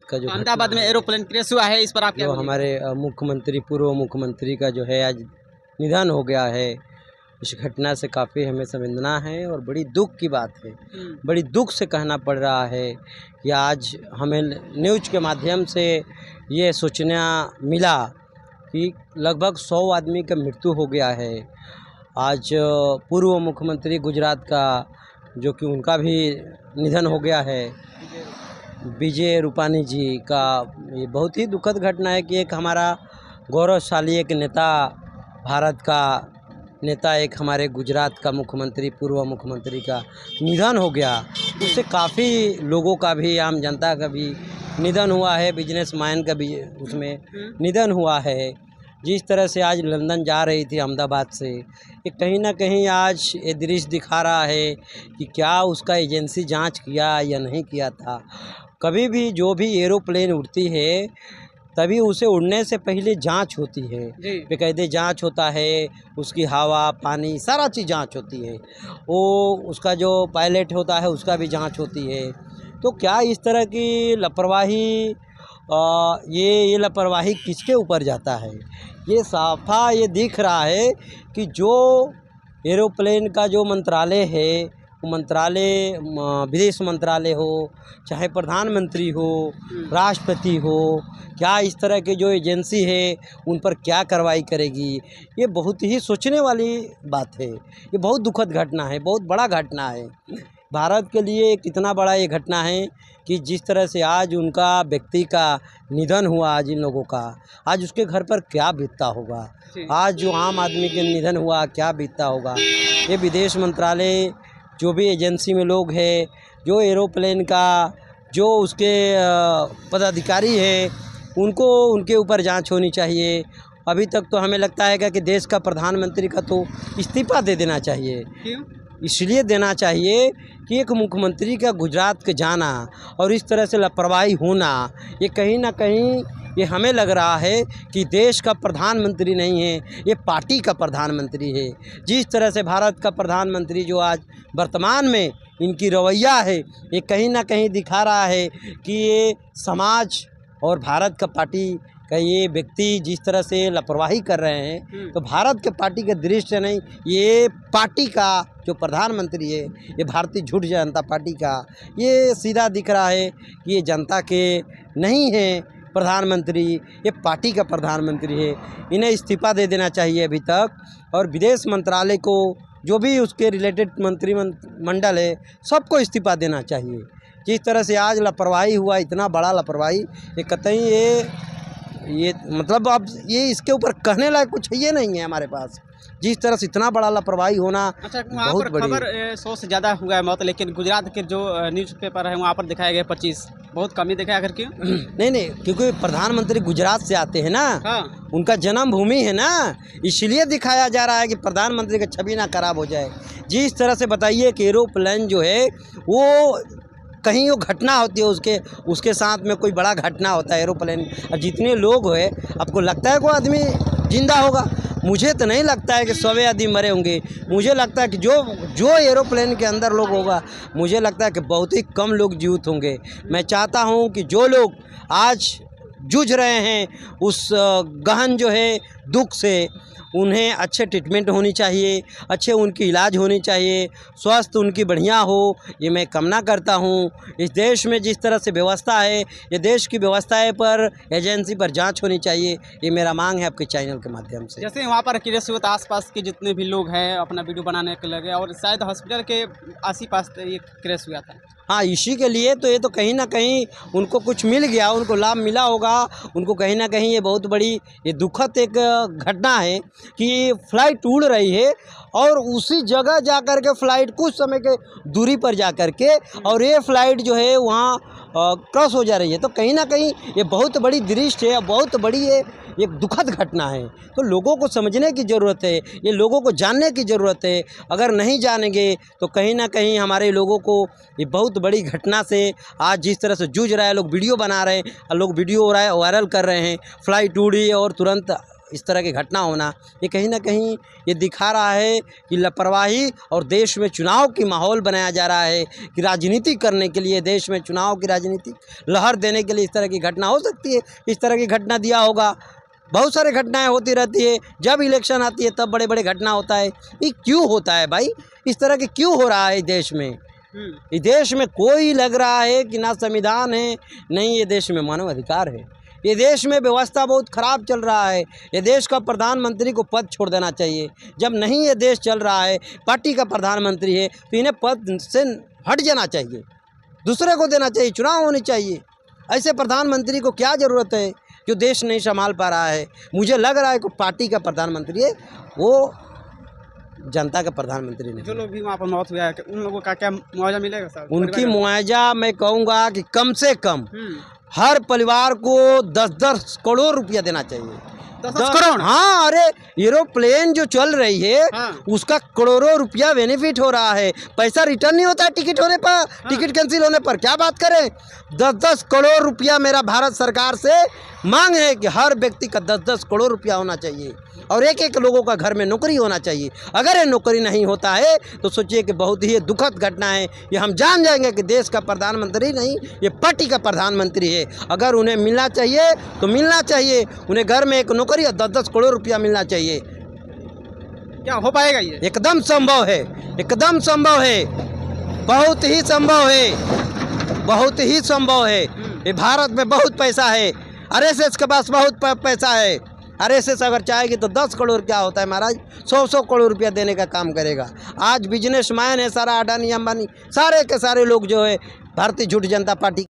का जो अहमदाबाद में एरोप्लेन क्रैश हुआ है, इस पर आप क्या जो बोलेंगे? हमारे मुख्यमंत्री, पूर्व मुख्यमंत्री का जो है आज निधन हो गया है, इस घटना से काफ़ी हमें संवेदना है और बड़ी दुख की बात है। बड़ी दुख से कहना पड़ रहा है कि आज हमें न्यूज़ के माध्यम से ये सूचना मिला कि लगभग 100 आदमी का मृत्यु हो गया है। आज पूर्व मुख्यमंत्री गुजरात का जो कि उनका भी निधन हो गया है, विजय रूपानी जी का। ये बहुत ही दुखद घटना है कि एक हमारा गौरवशाली एक नेता, भारत का नेता, एक हमारे गुजरात का मुख्यमंत्री, पूर्व मुख्यमंत्री का निधन हो गया। उससे काफ़ी लोगों का भी, आम जनता का भी निधन हुआ है, बिजनेसमैन का भी उसमें निधन हुआ है। जिस तरह से आज लंदन जा रही थी अहमदाबाद से, ये कहीं ना कहीं आज ये दृश्य दिखा रहा है कि क्या उसका एजेंसी जांच किया या नहीं किया था। कभी भी जो भी एरोप्लेन उड़ती है तभी उसे उड़ने से पहले जांच होती है, बेकायदे जांच होता है, उसकी हवा, पानी, सारा चीज़ जांच होती है। वो उसका जो पायलट होता है उसका भी जांच होती है। तो क्या इस तरह की लापरवाही, ये लापरवाही किसके ऊपर जाता है? ये साफा ये दिख रहा है कि जो एरोप्लेन का जो मंत्रालय है, वो मंत्रालय विदेश मंत्रालय हो, चाहे प्रधानमंत्री हो, राष्ट्रपति हो, क्या इस तरह के जो एजेंसी है उन पर क्या कार्रवाई करेगी? ये बहुत ही सोचने वाली बात है। ये बहुत दुखद घटना है, बहुत बड़ा घटना है। भारत के लिए कितना बड़ा ये घटना है कि जिस तरह से आज उनका व्यक्ति का निधन हुआ, आज इन लोगों का, आज उसके घर पर क्या बीतता होगा, आज जो आम आदमी के निधन हुआ क्या बीतता होगा। ये विदेश मंत्रालय, जो भी एजेंसी में लोग हैं, जो एरोप्लेन का जो उसके पदाधिकारी है, उनको उनके ऊपर जांच होनी चाहिए। अभी तक तो हमें लगता है कि देश का प्रधानमंत्री का तो इस्तीफा दे देना चाहिए। क्यों? इसलिए देना चाहिए कि एक मुख्यमंत्री का गुजरात के जाना और इस तरह से लापरवाही होना, ये कहीं ना कहीं ये हमें लग रहा है कि देश का प्रधानमंत्री नहीं है, ये पार्टी का प्रधानमंत्री है। जिस तरह से भारत का प्रधानमंत्री जो आज वर्तमान में इनकी रवैया है, ये कहीं ना कहीं दिखा रहा है कि ये समाज और भारत का पार्टी का ये व्यक्ति जिस तरह से लापरवाही कर रहे हैं, तो भारत के पार्टी के दृष्टि नहीं, ये पार्टी का जो प्रधानमंत्री है, ये भारतीय झूठ जनता पार्टी का, ये सीधा दिख रहा है कि ये जनता के नहीं है प्रधानमंत्री, ये पार्टी का प्रधानमंत्री है। इन्हें इस्तीफा दे देना चाहिए अभी तक। और विदेश मंत्रालय को, जो भी उसके रिलेटेड मंत्रिमंडल है, सबको इस्तीफा देना चाहिए। जिस तरह से आज लापरवाही हुआ, इतना बड़ा लापरवाही, ये कतई ये मतलब अब ये इसके ऊपर कहने लायक कुछ ये नहीं है हमारे पास। जिस तरह से इतना बड़ा लापरवाही होना, अच्छा, वहाँ पर खबर 100 से ज़्यादा हुआ है मौत, लेकिन गुजरात के जो न्यूज़पेपर है वहाँ पर दिखाया गया 25, बहुत कम ही दिखाया। आखिर क्यों? नहीं, क्योंकि प्रधानमंत्री गुजरात से आते हैं ना। हाँ। उनका जन्मभूमि है ना, इसलिए दिखाया जा रहा है कि प्रधानमंत्री की छवि ना खराब हो जाए। जिस तरह से बताइए कि एरोप्लेन जो है वो कहीं वो घटना होती है, उसके साथ में कोई बड़ा घटना होता है एरोप्लेन, और जितने लोग हुए, आपको लगता है कोई आदमी जिंदा होगा? मुझे तो नहीं लगता है कि 100 आदमी मरे होंगे। मुझे लगता है कि जो एरोप्लेन के अंदर लोग होगा, मुझे लगता है कि बहुत ही कम लोग जीवित होंगे। मैं चाहता हूं कि जो लोग आज जूझ रहे हैं उस गहन जो है दुख से, उन्हें अच्छे ट्रीटमेंट होनी चाहिए, अच्छे उनकी इलाज होनी चाहिए, स्वास्थ्य उनकी बढ़िया हो, ये मैं कामना करता हूँ। इस देश में जिस तरह से व्यवस्था है, ये देश की व्यवस्थाएं पर, एजेंसी पर जांच होनी चाहिए, ये मेरा मांग है आपके चैनल के माध्यम से। जैसे वहाँ पर क्रैश हुआ, आसपास के जितने भी लोग हैं अपना वीडियो बनाने के लगे, और शायद हॉस्पिटल के आस-पास ये क्रैश हुआ था। हाँ, इसी के लिए तो ये तो कहीं ना कहीं उनको कुछ मिल गया, उनको लाभ मिला होगा, उनको कहीं ना कहीं ये बहुत बड़ी ये दुखद एक घटना है कि फ़्लाइट उड़ रही है और उसी जगह जा कर के फ़्लाइट कुछ समय के दूरी पर जा कर के, और ये फ़्लाइट जो है वहाँ क्रॉस हो जा रही है। तो कहीं ना कहीं ये बहुत बड़ी दृष्टि है, बहुत बड़ी ये एक दुखद घटना है। तो लोगों को समझने की ज़रूरत है, ये लोगों को जानने की ज़रूरत है। अगर नहीं जानेंगे तो कहीं ना कहीं हमारे लोगों को ये बहुत बड़ी घटना से आज जिस तरह से जूझ रहा है, लोग वीडियो बना रहे हैं, लोग वीडियो वायरल कर रहे हैं, फ़्लाइट उड़ी और तुरंत इस तरह की घटना होना, ये कहीं ना कहीं ये दिखा रहा है कि लापरवाही और देश में चुनाव की माहौल बनाया जा रहा है कि राजनीति करने के लिए, देश में चुनाव की राजनीति लहर देने के लिए इस तरह की घटना हो सकती है। इस तरह की घटना दिया होगा, बहुत सारी घटनाएं होती रहती है, जब इलेक्शन आती है तब बड़े बड़े घटना होता है। ये क्यों होता है भाई, इस तरह के क्यों हो रहा है देश में? इस देश में कोई लग रहा है कि ना संविधान है, नहीं ये देश में मानव अधिकार है। ये देश में व्यवस्था बहुत ख़राब चल रहा है। ये देश का प्रधानमंत्री को पद छोड़ देना चाहिए। जब नहीं ये देश चल रहा है, पार्टी का प्रधानमंत्री है, तो इन्हें पद से हट जाना चाहिए, दूसरे को देना चाहिए, चुनाव होने चाहिए। ऐसे प्रधानमंत्री को क्या ज़रूरत है जो देश नहीं संभाल पा रहा है? मुझे लग रहा है कि पार्टी का प्रधानमंत्री है, वो जनता का प्रधानमंत्री नहीं। जो लोग भी वहाँ पर मौत हुआ है, उन लोगों का क्या मुआवजा मिलेगा सर? उनकी मुआवजा मैं कहूँगा कि कम से कम हर परिवार को 10-10 करोड़ रुपया देना चाहिए। 10 करोड़? हाँ, अरे एरोप्लेन जो चल रही है, हाँ। उसका करोड़ों रुपया बेनिफिट हो रहा है, पैसा रिटर्न नहीं होता है टिकट होने पर, टिकट कैंसिल होने पर। क्या बात करें, 10-10 करोड़ रुपया मेरा भारत सरकार से मांग है कि हर व्यक्ति का 10-10 करोड़ रुपया होना चाहिए और एक-एक लोगों का घर में नौकरी होना चाहिए। अगर ये नौकरी नहीं होता है तो सोचिए कि बहुत ही दुखद घटना है। ये हम जान जाएंगे कि देश का प्रधानमंत्री नहीं, ये पार्टी का प्रधानमंत्री है। अगर उन्हें मिलना चाहिए तो मिलना चाहिए, उन्हें घर में एक नौकरी और 10-10 करोड़ रुपया मिलना चाहिए। क्या हो पाएगा ये? एकदम संभव है, एकदम संभव है, बहुत ही संभव है, बहुत ही संभव है। ये भारत में बहुत पैसा है, आरएसएस के पास बहुत पैसा है। आरएसएस अगर चाहेगी तो 10 करोड़ क्या होता है महाराज, 100-100 करोड़ रुपया देने का काम करेगा। आज बिजनेसमैन है सारा, अडानी अंबानी, सारे के सारे लोग जो है भारतीय झूठ जनता पार्टी